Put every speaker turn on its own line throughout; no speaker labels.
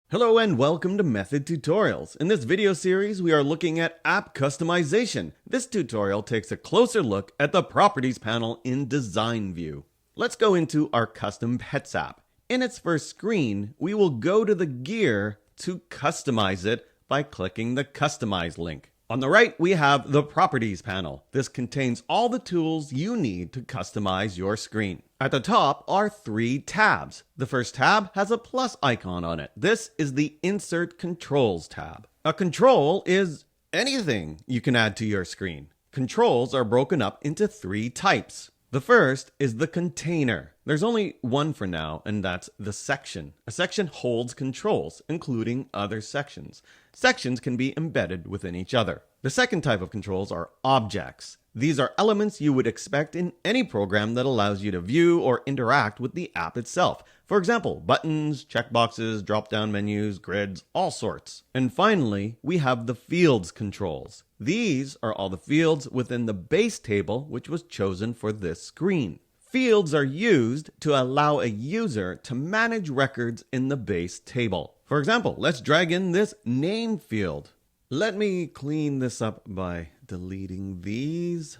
Hello and welcome to Method Tutorials. In this video series, we are looking at app customization. This tutorial takes a closer look at the Properties panel in Design View. Let's go into our Custom Pets app. In its first screen, we will go to the gear to customize it by clicking the Customize link. On the right, we have the Properties panel. This contains all the tools you need to customize your screen. At the top are 3 tabs. The first tab has a plus icon on it. This is the Insert Controls tab. A control is anything you can add to your screen. Controls are broken up into 3 types. The first is the container. There's only one for now, and that's the section. A section holds controls, including other sections. Sections can be embedded within each other. The second type of controls are objects. These are elements you would expect in any program that allows you to view or interact with the app itself. For example, buttons, checkboxes, drop-down menus, grids, all sorts. And finally, we have the fields controls. These are all the fields within the base table which was chosen for this screen. Fields are used to allow a user to manage records in the base table. For example, let's drag in this name field. Let me clean this up by deleting these.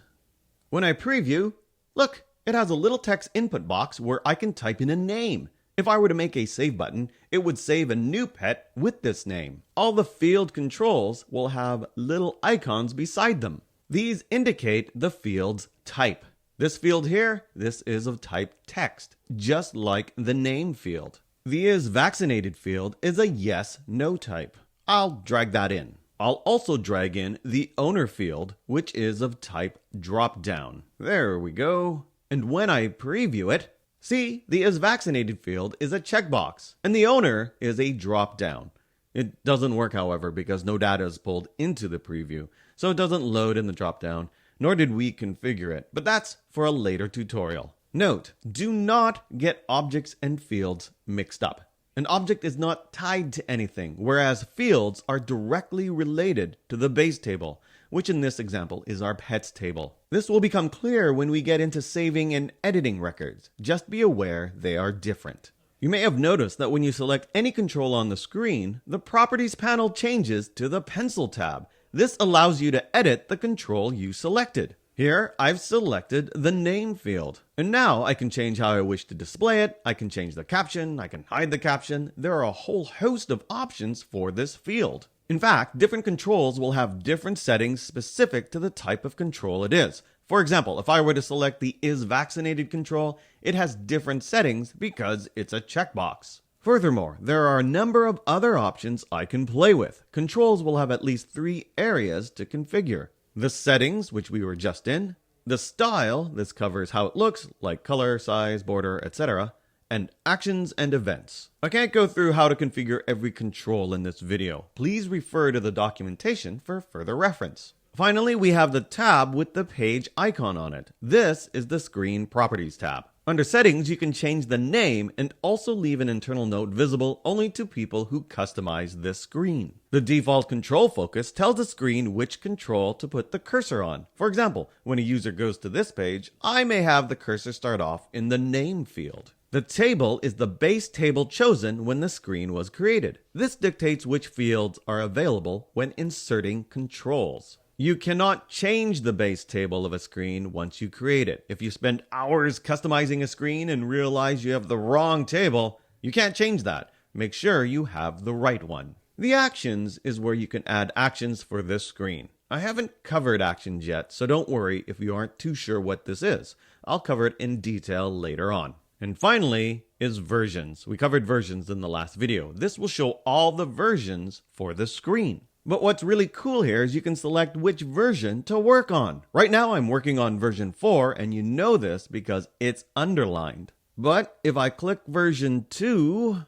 When I preview, look, it has a little text input box where I can type in a name. If I were to make a save button, it would save a new pet with this name. All the field controls will have little icons beside them. These indicate the field's type. This field here, this is of type text, just like the name field. The is vaccinated field is a yes/no type. I'll drag that in. I'll also drag in the owner field, which is of type drop-down. There we go. And when I preview it, see, the is vaccinated field is a checkbox, and the owner is a drop-down. It doesn't work, however, because no data is pulled into the preview, so it doesn't load in the drop-down, nor did we configure it, but that's for a later tutorial. Note, do not get objects and fields mixed up. An object is not tied to anything, whereas fields are directly related to the base table, which in this example is our pets table. This will become clear when we get into saving and editing records. Just be aware they are different. You may have noticed that when you select any control on the screen, the Properties panel changes to the Pencil tab. This allows you to edit the control you selected. Here, I've selected the name field. And now I can change how I wish to display it. I can change the caption. I can hide the caption. There are a whole host of options for this field. In fact, different controls will have different settings specific to the type of control it is. For example, if I were to select the is vaccinated control, it has different settings because it's a checkbox. Furthermore, there are a number of other options I can play with. Controls will have at least 3 areas to configure. The settings, which we were just in, the style, this covers how it looks, like color, size, border, etc., and actions and events. I can't go through how to configure every control in this video. Please refer to the documentation for further reference. Finally, we have the tab with the page icon on it. This is the Screen Properties tab. Under Settings, you can change the name and also leave an internal note visible only to people who customize this screen. The default control focus tells the screen which control to put the cursor on. For example, when a user goes to this page, I may have the cursor start off in the name field. The table is the base table chosen when the screen was created. This dictates which fields are available when inserting controls. You cannot change the base table of a screen once you create it. If you spend hours customizing a screen and realize you have the wrong table, you can't change that. Make sure you have the right one. The actions is where you can add actions for this screen. I haven't covered actions yet, so don't worry if you aren't too sure what this is. I'll cover it in detail later on. And finally is versions. We covered versions in the last video. This will show all the versions for the screen. But what's really cool here is you can select which version to work on. Right now I'm working on version 4, and you know this because it's underlined. But if I click version 2,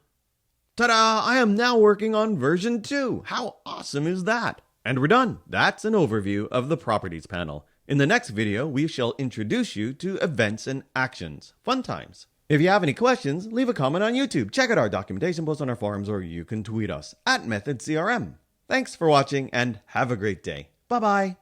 ta-da! I am now working on version 2. How awesome is that? And we're done. That's an overview of the Properties panel. In the next video, we shall introduce you to events and actions. Fun times. If you have any questions, leave a comment on YouTube. Check out our documentation posts on our forums, or you can tweet us at MethodCRM. Thanks for watching and have a great day. Bye-bye.